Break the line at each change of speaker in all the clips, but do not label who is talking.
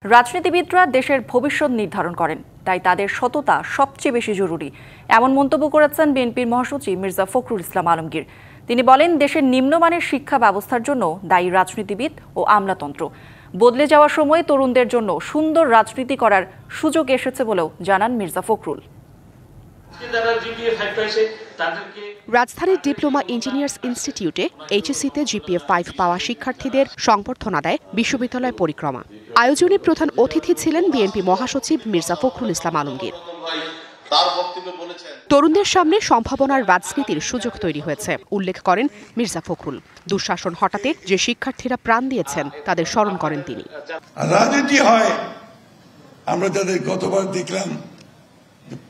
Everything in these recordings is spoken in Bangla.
রাজনীতিবিদরা দেশের ভবিষ্যৎ নির্ধারণ করেন, তাই তাদের সততা সবচেয়ে বেশি জরুরি, এমন মন্তব্য করেছেন বিএনপির মহাসচিব মির্জা ফখরুল ইসলাম আলমগীর। তিনি বলেন, দেশের নিম্নমানের শিক্ষা ব্যবস্থার জন্য দায়ী রাজনীতিবিদ ও আমলাতন্ত্র। বদলে যাওয়ার সময় তরুণদের জন্য সুন্দর রাজনীতি করার সুযোগ এসেছে বলেও জানান মির্জা ফখরুল।
রাজধানীর ডিপ্লোমা ইঞ্জিনিয়ার্স ইনস্টিটিউটে এইচএসসিতে জিপিএ-5 পাওয়া শিক্ষার্থীদের সংবর্ধনা দেয় বিশ্ববিদ্যালয় পরিক্রমা। আয়োজনে প্রধান অতিথি ছিলেন বিএনপি মহাসচিব মির্জা ফখরুল ইসলাম আলমগীর। তরুণদের সামনে সম্ভাবনার রাজনীতির সুযোগ তৈরি হয়েছে উল্লেখ করেন মির্জা ফখরুল। দুঃশাসন হটাতে যে শিক্ষার্থীরা প্রাণ দিয়েছেন তাদের স্মরণ করেন তিনি।
রাজনীতি হয়, আমরা যাদের গতবার দেখলাম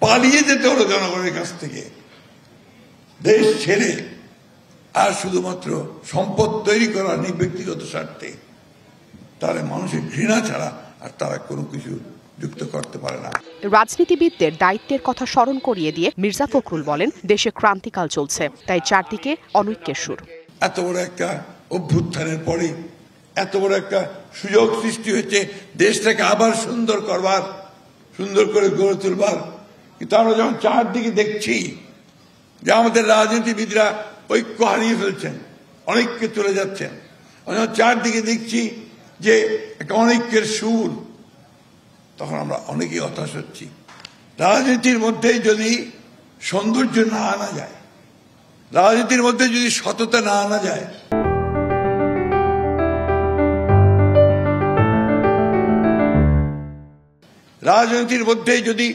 পালিয়ে যেতে হলো জনগণের কাছ থেকে, দেশ ছেড়ে, আর শুধুমাত্র সম্পদ তৈরি করা ব্যক্তিগত স্বার্থে, তাহলে মানুষের ঘৃণা ছাড়া আর তারা কোনো কিছু যুক্ত করতে পারে না।
রাজনীতিবিদদের দায়িত্বের কথা স্মরণ করিয়ে দিয়ে মির্জা ফখরুল বলেন, দেশে ক্রান্তিকাল চলছে, তাই চারদিকে অনৈক্যের সুর।
এত বড় একটা অভ্যুত্থানের পরে এত বড় একটা সুযোগ সৃষ্টি হয়েছে দেশটাকে আবার সুন্দর করবার, সুন্দর করে গড়ে তুলবার, কিন্তু আমরা যখন চারদিকে দেখছি যে আমাদের রাজনীতিবিদরা ঐক্য হারিয়ে ফেলছেন, অনৈক্যে চলে যাচ্ছেন, যখন চারদিকে দেখছি যে একটা অনৈক্যের সুর, তখন আমরা অনেকেই হতাশ হচ্ছি। রাজনীতির মধ্যে যদি সৌন্দর্য না আনা যায়, রাজনীতির মধ্যে যদি সততা না আনা যায়, রাজনীতির মধ্যে যদি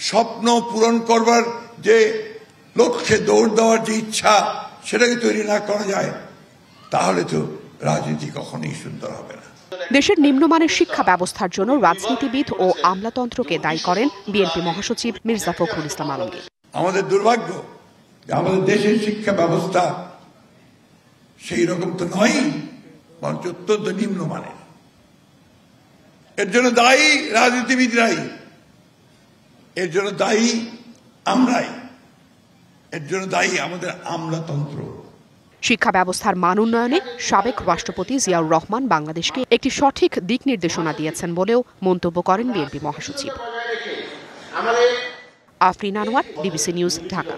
স্বপ্ন পূরণ করবার যে লক্ষ্যে দৌড় দেওয়ার যে ইচ্ছা সেটাকে তৈরি না করা যায়, তাহলে তো রাজনীতি কখনোই সুন্দর হবে না।
দেশের নিম্নমানের শিক্ষা ব্যবস্থার জন্য রাজনীতিবিদ ও আমলাতন্ত্রকে দায়ী করেন বিএনপি মহাসচিব মির্জা ফখরুল ইসলাম আলমগীর।
আমাদের দুর্ভাগ্য যে আমাদের দেশের শিক্ষা ব্যবস্থা সেই রকম তো নয়, বরঞ্চ অত্যন্ত নিম্নমানের। এর জন্য দায়ী রাজনীতিবিদরাই, এর জন্য দায়ী আমরাই, এর জন্য দায়ী আমাদের আমলাতন্ত্র।
শিক্ষা ব্যবস্থার মান উন্নয়নে সাবেক রাষ্ট্রপতি জিয়াউর রহমান বাংলাদেশকে একটি সঠিক দিক নির্দেশনা দিয়েছেন বলেও মন্তব্য করেন বিএনপি মহাসচিব। Afrin Anwar, DBC news, Dhaka.